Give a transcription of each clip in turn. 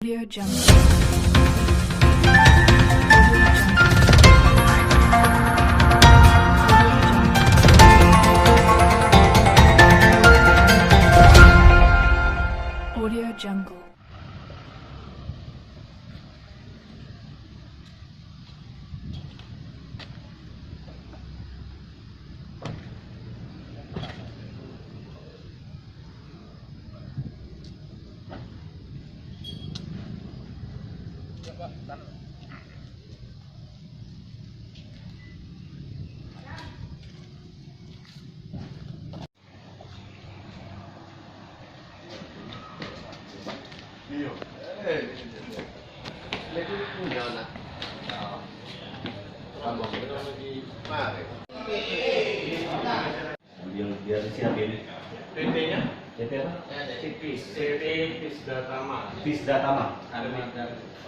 Audio Jungle. Audio Jungle. Biar siapin PT-nya? PT apa? PT Fisdatama. Fisdatama. Ada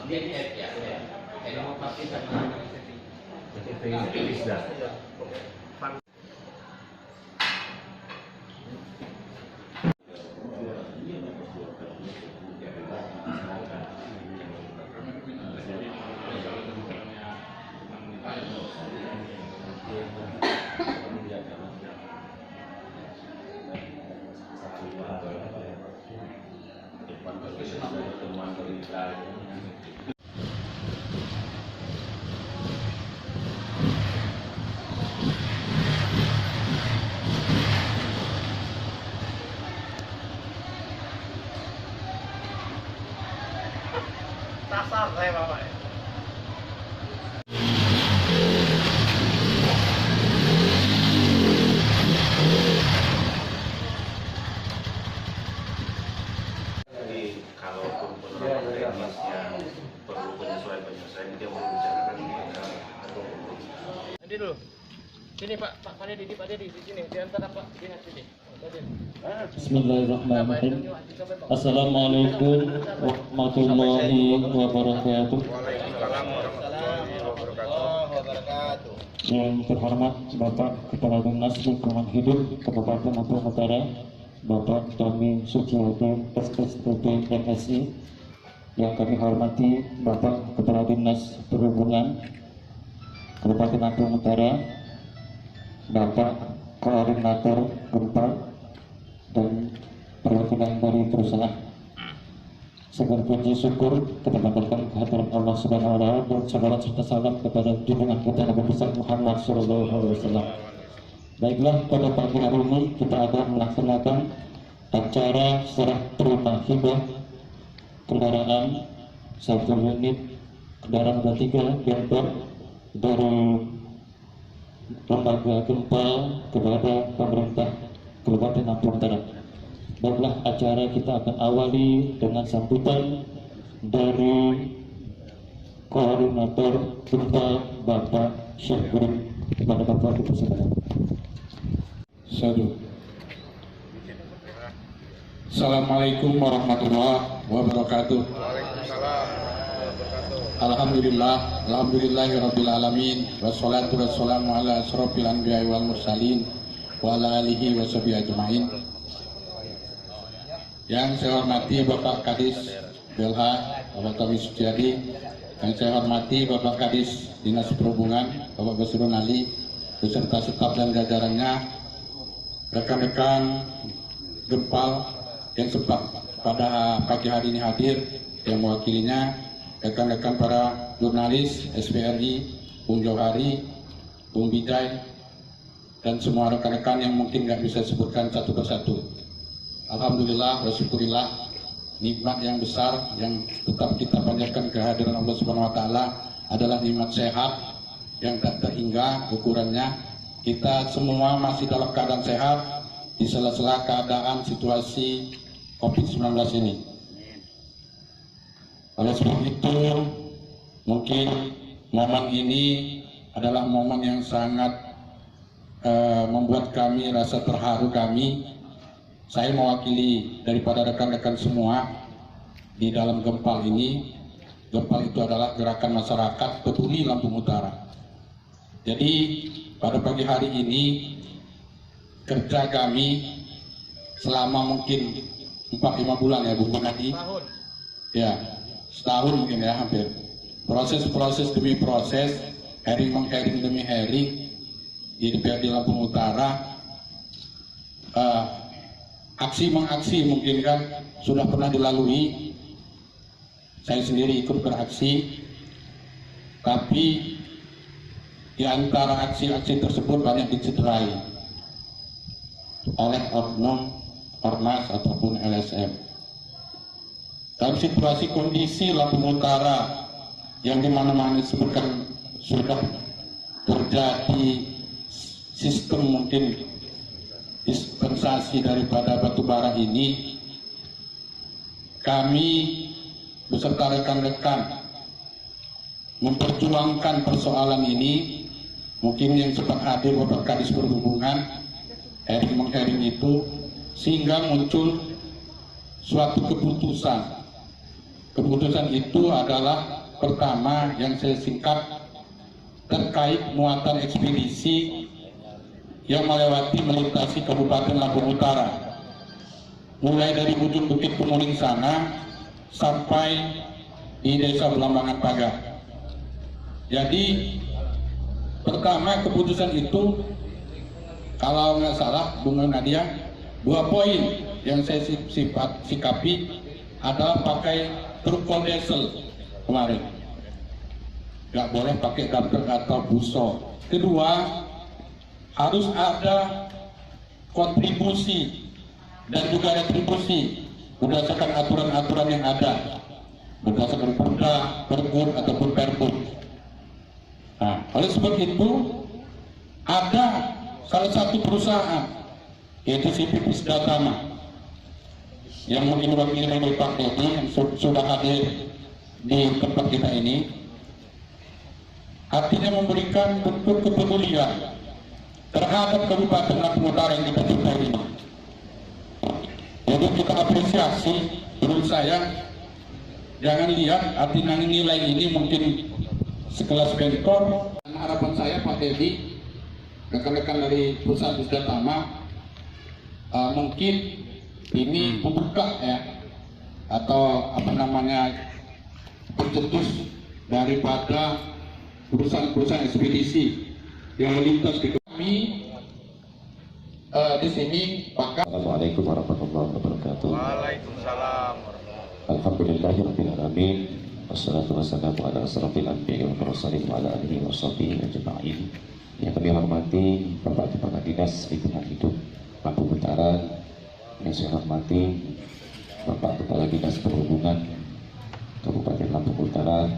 ya. Ada mau pasti sama PT Fisda. Tasar saya bapak. Jadi kalaupun penerapan teknis yang perlu penyesuaian dia mau bicarakan atau Nanti dulu. Sini Pak Dedi di sini di antara Pak lihat sini. Bismillahirrahmanirrahim. Assalamualaikum warahmatullahi wabarakatuh. Yang terhormat Bapak Kepala Dinas Lingkungan Hidup Kabupaten Lampung Utara, Bapak Tommy Suciwati SSPP MSI. Yang kami hormati Bapak Kepala Dinas Perhubungan Kabupaten Lampung Utara, Bapak Koordinator Gempa dan perwakilan dari perusahaan. Segala puji syukur kita panjatkan kehadiran Allah Subhanahu wa taala dan salawat serta salam kepada junjungan kita Nabi besar Muhammad sallallahu alaihi wasallam. Baiklah, pada pagi hari ini kita akan melaksanakan acara serah terima hibah kendaraan 1 unit kendaraan roda 3 gemper dari lembaga gempa kepada pemerintah Kabupaten Lampung Utara. Baiklah, acara kita akan awali dengan sambutan dari koordinator gempa Bapak Syekh Guru. Kepada Bapak dipersilakan. Assalamualaikum warahmatullahi wabarakatuh. Alhamdulillahirabbil alamin wassalatu wassalamu ala asrofil anbiya'i wal mursalin wa ala alihi washabihi ajmain. Yang saya hormati Bapak Kadis BLH Bapak Tommy Suciwati, yang saya hormati Bapak Kadis Dinas Perhubungan Bapak Basrun Ali beserta staf dan jajarannya, rekan-rekan Gempal yang sempat pada pagi hari ini hadir, yang mewakilinya, rekan-rekan para jurnalis SPRI, Bung Johari, Bung Bidai, dan semua rekan-rekan yang mungkin nggak bisa sebutkan satu persatu. Alhamdulillah, bersyukurillah, nikmat yang besar yang tetap kita panjatkan kehadiran Allah Subhanahu wa taala adalah nikmat sehat yang tak terhingga ukurannya. Kita semua masih dalam keadaan sehat di sela-sela keadaan situasi COVID-19 ini. Oleh sebab itu, mungkin momen ini adalah momen yang sangat membuat kami rasa terharu kami. Saya mewakili daripada rekan-rekan semua di dalam Gempal ini. Gempal itu adalah gerakan masyarakat peduli Lampung Utara. Jadi pada pagi hari ini kerja kami selama mungkin 4-5 bulan ya Bu Manadi. Ya, setahun mungkin ya, hampir proses demi proses, hearing demi hearing di DPRD Lampung Utara, aksi mungkin kan sudah pernah dilalui. Saya sendiri ikut beraksi, tapi di antara aksi-aksi tersebut banyak dicederai oleh oknum, ormas ataupun LSM. Dalam situasi kondisi Lampung Utara yang dimana-mana disebutkan sudah terjadi sistem mungkin dispensasi daripada batubara ini, kami beserta rekan-rekan memperjuangkan persoalan ini. Mungkin yang sempat hadir Bapak Kadis Perhubungan hearing itu, sehingga muncul suatu keputusan. Keputusan itu adalah pertama yang saya singkat terkait muatan ekspedisi yang melintasi Kabupaten Lampung Utara, mulai dari ujung Bukit Pemuling sana sampai di Desa Belambangan Pagar. Jadi pertama keputusan itu, kalau nggak salah Bung Nadia, 2 poin yang saya sikapi adalah pakai truk kondensel kemarin, nggak boleh pakai dumper atau busol. Kedua, harus ada kontribusi dan juga retribusi berdasarkan aturan-aturan yang ada, berdasarkan Perda, Pergub ataupun Pergub. Nah, oleh sebab itu ada salah satu perusahaan, yaitu CP Pisda Tama, yang mungkin wakil dari Pak Dedi yang sudah hadir di tempat kita ini, artinya memberikan bentuk kepedulian terhadap Kabupaten Lampung Utara yang kita cintai ini. Jadi kita apresiasi. Menurut saya, jangan lihat artinya nilai ini mungkin sekelas bentor. Dan harapan saya Pak Dedi, rekan-rekan dari perusahaan Pisda Tama, mungkin ini membuka ya, atau apa namanya, pencetus daripada perusahaan-perusahaan ekspedisi yang melintas di kami di sini. Assalamualaikum warahmatullahi wabarakatuh. Waalaikumsalam. Alhamdulillahirabbil alamin. Wassalatu wassalamu ala asrofil anbiya'i wal mursalin wa ala alihi washabihi ajma'in. Yang kami hormati Bapak Kepala Dinas Lingkungan Hidup Lampung Utara, yang saya hormati Bapak Kepala Dinas Perhubungan Kabupaten Lampung Utara,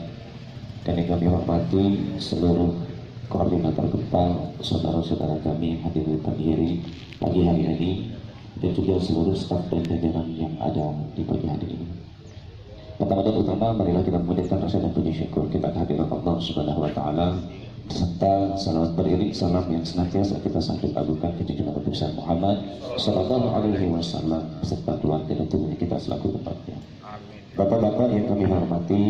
dan yang kami hormati seluruh koordinator gempa, saudara-saudara kami yang hadir di pagi hari ini, dan juga seluruh staf dan jajaran yang ada di pagi hari ini. Pertama dan utama, marilah kita memanjatkan rasa dan puji syukur kita kehadiran Allah Subhanahu wa Ta'ala, serta salawat beriring salam yang senantiasa kita sambut agungan ke junjungan Nabi Muhammad Sallallahu Alaihi Wasallam beserta keluarga dan tubuh kita selaku tempatnya. Bapak-bapak yang kami hormati,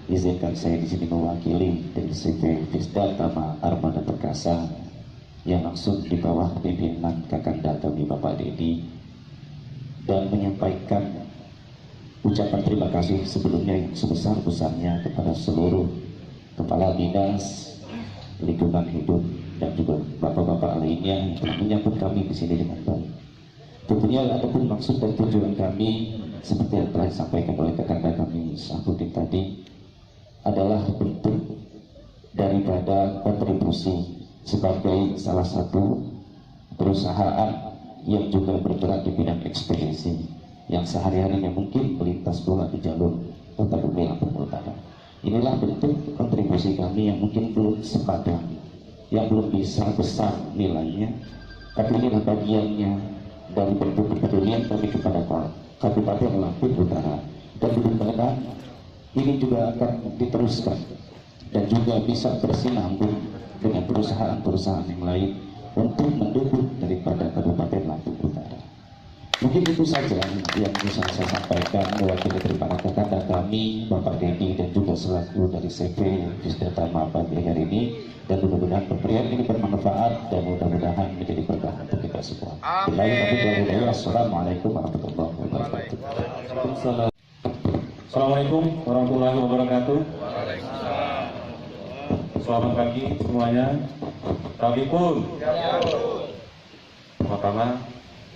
izinkan saya di sini mewakili dari CV Pisda Tama Armada Perkasa yang langsung di bawah pimpinan Kakanda kami Bapak Dedi, dan menyampaikan ucapan terima kasih sebelumnya yang sebesar-besarnya kepada seluruh kepala dinas lingkungan hidup dan juga bapak-bapak lainnya yang telah menyambut kami di sini dengan baik. Tentunya apapun maksud dan tujuan kami, seperti yang telah disampaikan oleh Kakanda kami Sahbudin tadi, adalah bentuk daripada kontribusi sebagai salah satu perusahaan yang juga bergerak di bidang ekspedisi yang sehari-harinya mungkin melintas bola di jalur Kota Bumi Lampung Utara. Inilah bentuk kontribusi kami yang mungkin belum sepadan, yang belum bisa besar nilainya, tapi inilah bagiannya dari bentuk kepedulian kami kepada Kabupaten Lampung Utara, dan mudah-mudahan ini juga akan diteruskan dan juga bisa bersinambung dengan perusahaan-perusahaan yang lain untuk mendukung daripada Kabupaten Lampung Utara. Mungkin itu saja yang bisa saya sampaikan mewakili daripada kakanda kami Bapak Dedi dan juga selaku dari CV Pisda Tama pagi hari ini, dan mudah-mudahan pemberian ini bermanfaat dan mudah-mudahan menjadi berkah untuk kita semua. Assalamualaikum warahmatullahi wabarakatuh. Assalamualaikum warahmatullahi wabarakatuh. Selamat pagi semuanya. Tabipun. Pertama,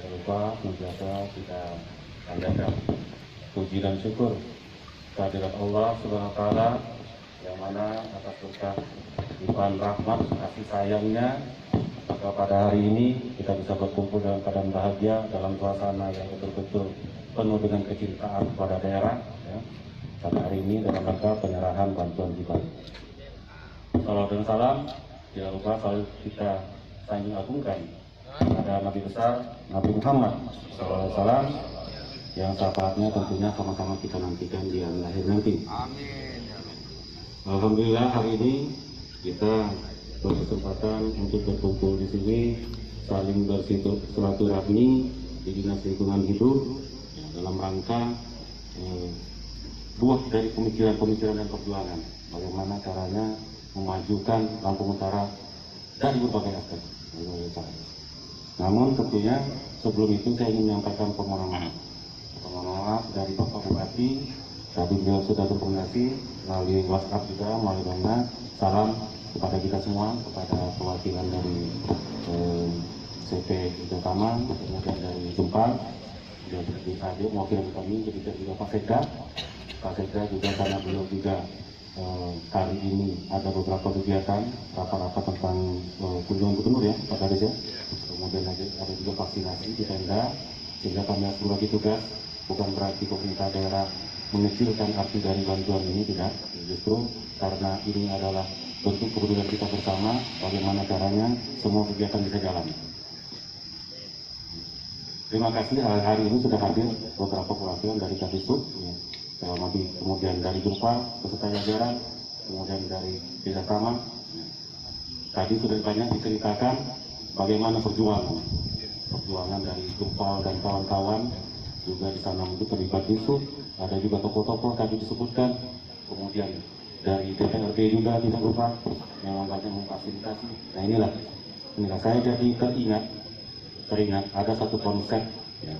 jangan lupa senantiasa kita panjatkan puji dan syukur kehadirat Allah Subhanahu wa taala yang mana atas berkah limpahan rahmat kasih sayangnya maka pada hari ini kita bisa berkumpul dalam keadaan bahagia dalam suasana yang betul-betul penuh dengan kecintaan kepada daerah ya. Pada hari ini dalam rangka penyerahan bantuan hibah. Salam dan salam tidak lupa selalu kita sanjung agungkan pada Nabi besar Nabi Muhammad SAW yang syafaatnya tentunya sama-sama kita nantikan di hari lahir nanti. Amin. Alhamdulillah hari ini kita berkesempatan untuk berkumpul di sini saling bersilaturahmi di Dinas Lingkungan Hidup dalam rangka buah dari pemikiran-pemikiran dan perjuangan bagaimana caranya memajukan Lampung Utara dari berbagai aspek. Namun tentunya sebelum itu saya ingin menyampaikan permohonan maaf dari Bapak Bupati. Tadi beliau sudah berkomunikasi melalui WhatsApp juga, melalui Dona. Salam kepada kita semua, kepada perwakilan dari CP Utama, kemudian dari Jempal, dari Adik, mewakili kami, jadi juga Pak Sekda. Pak Sekda juga karena beliau juga kali ini ada beberapa kegiatan rapat-rapat tentang kunjungan gubernur ya Pak Kades ya. Kemudian ada juga vaksinasi di tenda, sehingga kami harus berbagi tugas. Bukan berarti pemerintah daerah mengecilkan arti dari bantuan ini, tidak. Justru karena ini adalah bentuk kepedulian kita bersama, bagaimana caranya semua kegiatan bisa jalan. Terima kasih hari ini sudah hadir beberapa perwakilan dari Kadisub, ya. Kemudian dari Jumpa, peserta jajaran, kemudian dari Desa Kama. Tadi sudah banyak diceritakan bagaimana perjuangan dari Jumpa dan kawan-kawan, juga di sana mungkin terlibat Disub, ada juga tokoh-tokoh tadi disebutkan, kemudian dari DPRD juga tidak lupa, memang banyak memfasilitasi. Nah inilah saya jadi teringat ada satu konsep ya,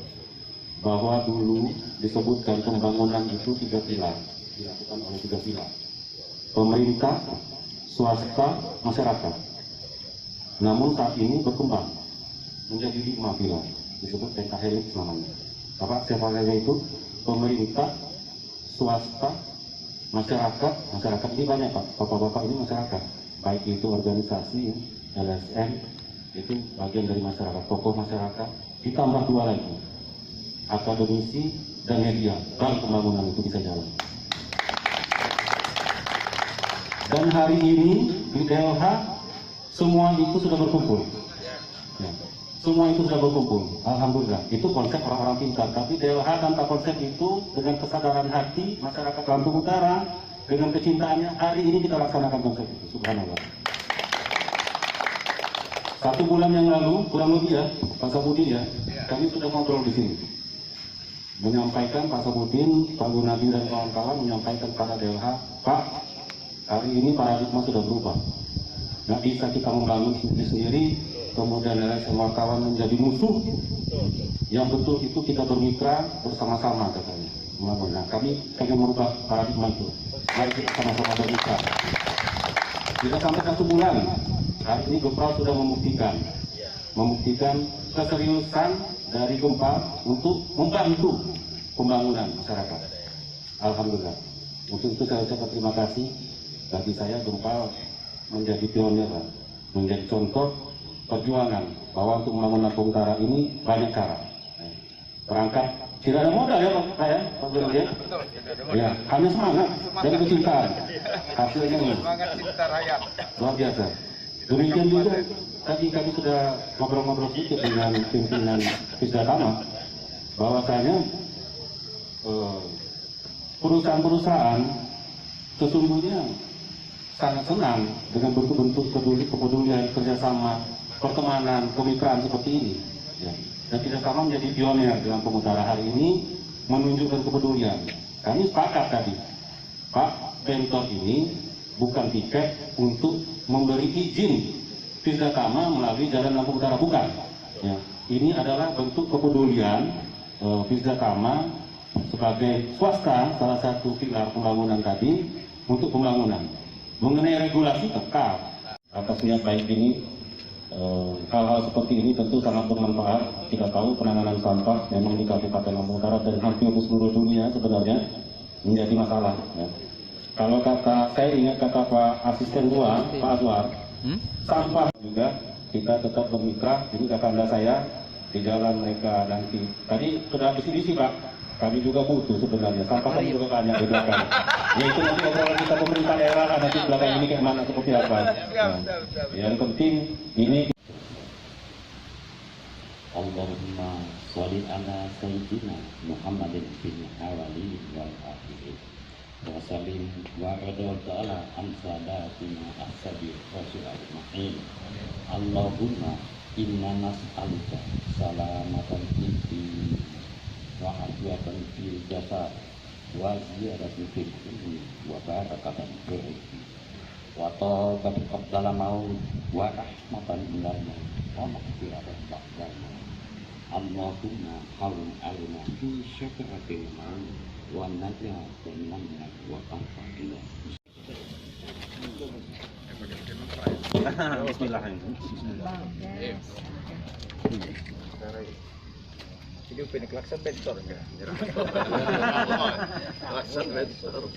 bahwa dulu disebutkan pembangunan itu 3 pilar, dilakukan oleh 3 pilar: pemerintah, swasta, masyarakat. Namun saat ini berkembang menjadi 5 pilar, disebut pentahelix namanya. Siapa saja itu? Pemerintah, swasta, masyarakat. Masyarakat ini banyak Pak, bapak-bapak ini masyarakat, baik itu organisasi, LSM, itu bagian dari masyarakat, tokoh masyarakat, ditambah 2 lagi, akademisi dan media, baru pembangunan itu bisa jalan. Dan hari ini di DLH semua itu sudah berkumpul ya. Semua itu sudah berkumpul, alhamdulillah. Itu konsep orang-orang pintar. Tapi DLH tanpa konsep itu, dengan kesadaran hati masyarakat Lampung Utara, dengan kecintaannya, hari ini kita laksanakan konsep itu. Subhanallah. 1 bulan yang lalu, kurang lebih ya, Pak Sabudin ya, kami sudah ngobrol di sini, menyampaikan Pak Sabudin, Pak Gunadi dan kawan-kawan menyampaikan pada DLH, Pak, hari ini paradigma sudah berubah. Nggak bisa kita membangun sendiri, kemudian semua kawan menjadi musuh. Yang betul itu kita bermitra bersama-sama katanya. Nah, kami pengen merubah paradigma itu. Mari kita sama-sama bermitra. Kita sampai 1 bulan. Hari ini Gempal sudah membuktikan keseriusan dari Gempal untuk membantu pembangunan masyarakat. Alhamdulillah. Untuk itu saya ucapkan terima kasih. Bagi saya Gempal menjadi pionir, menjadi contoh perjuangan bahwa untuk membangun Lampung Utara ini banyak cara. Berangkat tidak ada modal ya Pak ya, Pak Guru ya. Ya, hanya semangat dan kecintaan. Hasilnya semangat cinta rakyat. Luar biasa. Demikian juga tadi kami sudah ngobrol-ngobrol sedikit dengan pimpinan Fisda Tama, bahwasanya perusahaan-perusahaan sesungguhnya sangat senang dengan bentuk-bentuk kepedulian, kerjasama, pertemanan, kemitraan seperti ini. Ya. Dan Fisda Tama menjadi pionir di Lampung Utara hari ini, menunjukkan kepedulian. Kami sepakat tadi, Pak, bentor ini bukan tiket untuk memberi izin Fisda Tama melalui jalan Lampung Utara, bukan. Ya. Ini adalah bentuk kepedulian Fisda Tama sebagai swasta salah satu pilar pembangunan tadi untuk pembangunan. Mengenai regulasi tetap atas niat baik ini, hal-hal seperti ini tentu sangat bermanfaat. Kita tahu penanganan sampah memang di Kabupaten Lampung Utara dan hampir di seluruh dunia sebenarnya menjadi masalah. Ya. Kalau saya ingat kata Pak Asisten Gua, Pak Azwar, sampah juga kita tetap bermitra. Ini kakanda saya di Jalan Mereka Dangki. Tadi sudah visi Pak. Kami juga butuh sebenarnya, sampah kami juga banyak di belakang. Ya itu nanti obrolan kita pemerintah daerah, nanti belakang ini kayak mana seperti apa. Nah, yang penting ini. Allahumma sholli ala sayyidina Muhammadin bin awali wal akhirin wa sallim wa radiyallahu ta'ala an sadatina ashabi rasul ajma'in. Allahumma inna nas'aluka salamatan fid wa afiatan fil jasad wa ziyadatan fil ilmi wa barakatan fil rizqi wa taqatan qabla maut wa rahmatan minal maut wa maghfiratan ba'dal maut. Allahumma hawwin 'alaina fi syafa'atil maut wa najatan minan nar wa taqabbal. Bismillahirrahmanirrahim. Ini punya klakson bentor enggak? Klakson bentor.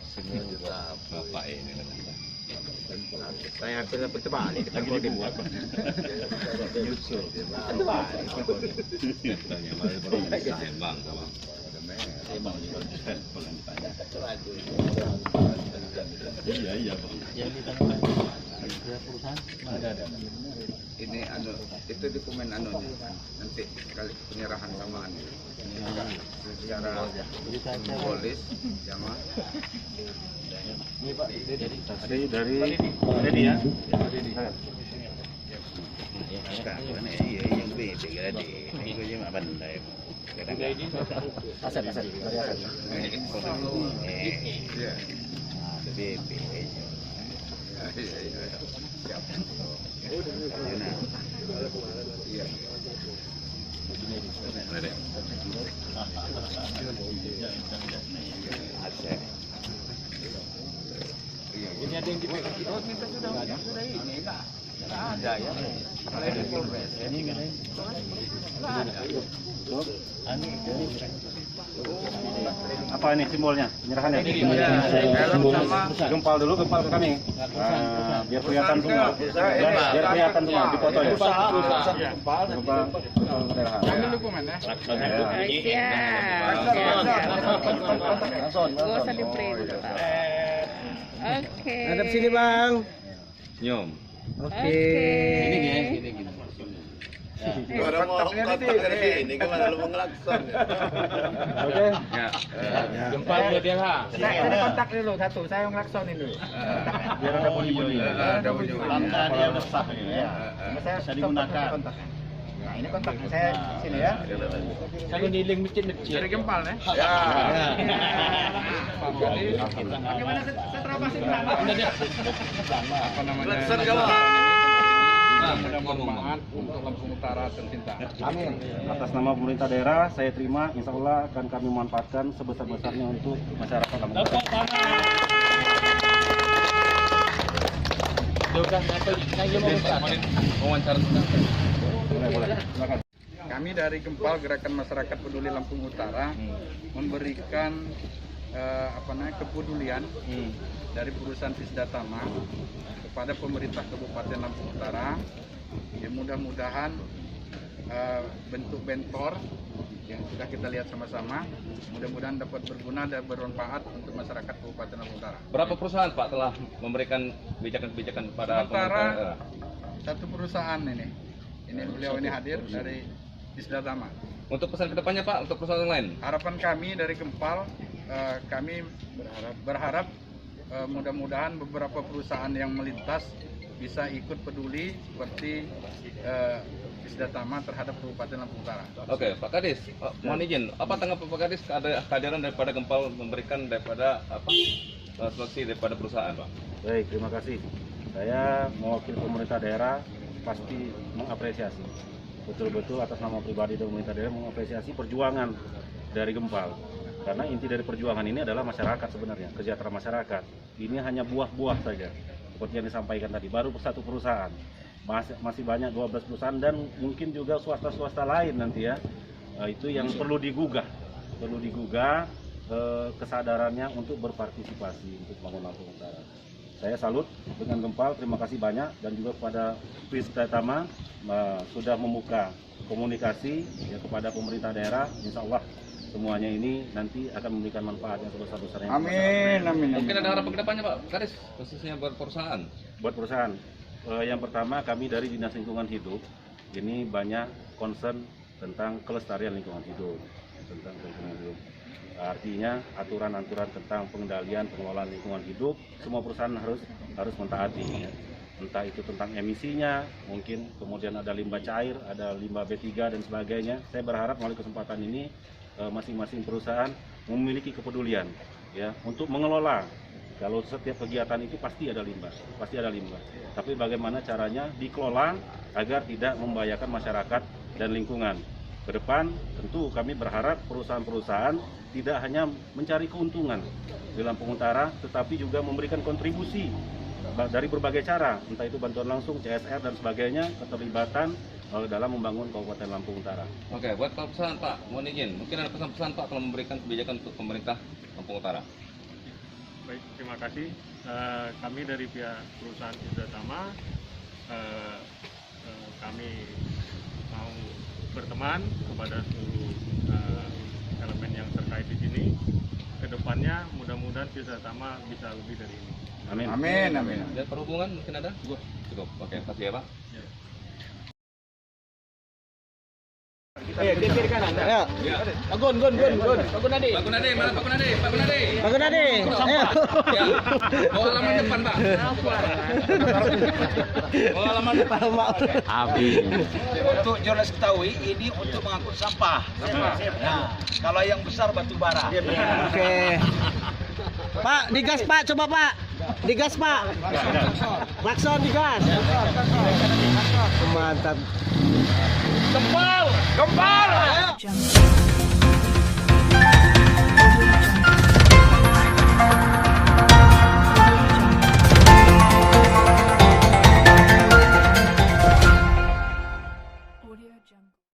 Semua juta bapak ini. Saya hampir dapat terbalik. Kita mau dibuat. Nyusul. Iya bang. Yang ditanggung perusahaan ada. Ini itu dokumen nanti kali penyerahan samaan secara polis jamaah. Ini Pak dari Dedi ya. Iya yang beda Dedi. Ini gue mah bandai. Aset. Iya. BP. Siap. Iya. Ini ada yang dipegang. Oh, kita sudah ini. Ada ya. Kalau di Polres. Ini enggak ada. Apa ini simbolnya? Penyerahannya? Gempal dulu, gempal ke kami. Biar kelihatan semua. Biar kelihatan semua di foto ya. Gempal. Ambil dokumennya. Siap. Gak usah di print. Oke. Hadap sini bang. Nyom. Oke. Gini. Orang mau kontak dari sini, gimana lu mau ngelakson? Oke. Ya. Gempal buat dia ha. Saya kontak dulu satu, saya ngelaksonin dulu. Biar ada bunyi-bunyi. Ada bunyi. Lambda dia udah sah ya. Saya digunakan. Nah, ini kontak saya sini ya. Kalau di link masjid-masjid. Dari Gempal ya. Ya. Bagaimana saya terapasin Apa namanya? Ngelakson kamu. Mudah-mudahan untuk Lampung Utara tercinta. Amin. Atas nama pemerintah daerah, saya terima, insya Allah akan kami manfaatkan sebesar-besarnya untuk masyarakat Lampung Utara. Kami dari Gempal Gerakan Masyarakat Peduli Lampung Utara memberikan kepedulian dari perusahaan Visda Tama kepada pemerintah Kabupaten Lampung Utara. Ya, mudah-mudahan bentuk bentor yang sudah kita lihat sama-sama, mudah-mudahan dapat berguna dan bermanfaat untuk masyarakat Kabupaten Lampung Utara. Berapa perusahaan Pak telah memberikan kebijakan-kebijakan pada Sementara pemerintah? satu perusahaan ini beliau ini hadir dari Visda Tama. Untuk pesan kedepannya Pak, untuk perusahaan lain? Harapan kami dari Gempal, kami berharap mudah-mudahan beberapa perusahaan yang melintas bisa ikut peduli seperti Visda Tama terhadap Kabupaten Lampung Utara. Oke, Pak Kadis, mohon izin, apa tanggapan Pak Kadis kehadiran daripada Gempal memberikan daripada seleksi daripada perusahaan, Pak? Baik, terima kasih. Saya mewakili pemerintah daerah pasti mengapresiasi. Betul-betul atas nama pribadi dan pemerintah daerah mengapresiasi perjuangan dari Gempal. Karena inti dari perjuangan ini adalah masyarakat sebenarnya, kesejahteraan masyarakat. Ini hanya buah-buah saja, seperti yang disampaikan tadi, baru satu perusahaan. Masih banyak 12 perusahaan dan mungkin juga swasta-swasta lain nanti ya. Itu yang perlu digugah kesadarannya untuk berpartisipasi untuk bangun Lampung Utara. Saya salut dengan Gempal, terima kasih banyak, dan juga kepada Visdatama sudah membuka komunikasi ya, kepada pemerintah daerah. Insya Allah semuanya ini nanti akan memberikan manfaat yang sebesar-besarnya. Amin, amin. Mungkin ada harapan kedepannya Pak Kadis, khususnya buat perusahaan. Buat perusahaan, yang pertama kami dari Dinas Lingkungan Hidup ini banyak concern tentang kelestarian lingkungan hidup, Artinya aturan-aturan tentang pengendalian pengelolaan lingkungan hidup semua perusahaan harus mentaati. Ya. Entah itu tentang emisinya, mungkin kemudian ada limbah cair, ada limbah B3 dan sebagainya. Saya berharap melalui kesempatan ini masing-masing perusahaan memiliki kepedulian ya untuk mengelola. Kalau setiap kegiatan itu pasti ada limbah. Tapi bagaimana caranya dikelola agar tidak membahayakan masyarakat dan lingkungan. Ke depan tentu kami berharap perusahaan-perusahaan tidak hanya mencari keuntungan di Lampung Utara, tetapi juga memberikan kontribusi dari berbagai cara, entah itu bantuan langsung, CSR dan sebagainya, keterlibatan dalam membangun Kabupaten Lampung Utara. Oke, buat perusahaan Pak, mohon izin, mungkin ada pesan-pesan Pak kalau memberikan kebijakan untuk pemerintah Lampung Utara. Baik, terima kasih. Kami dari pihak perusahaan Visdatama, kami mau berteman kepada seluruh elemen yang terkait di sini. Kedepannya mudah-mudahan Visdatama bisa lebih dari ini. Amin. Amin, amin. Dan perhubungan mungkin ada? Cukup. Oke, kasih ya Pak. Kiri kanan. Ayo. Gun Adi. Pak Gunadi, mana Pak Gunadi? Pak Gunadi. Ayo. Ya. Bawa halaman depan, Pak. Bawa halaman depan. Untuk jurnalis ketahui, ini untuk mengangkut sampah. Nah, kalau yang besar batu bara. Oke. Pak, digas Pak, coba Pak. Digas Pak. Klakson digas. Mantap. Gempal. Ayo.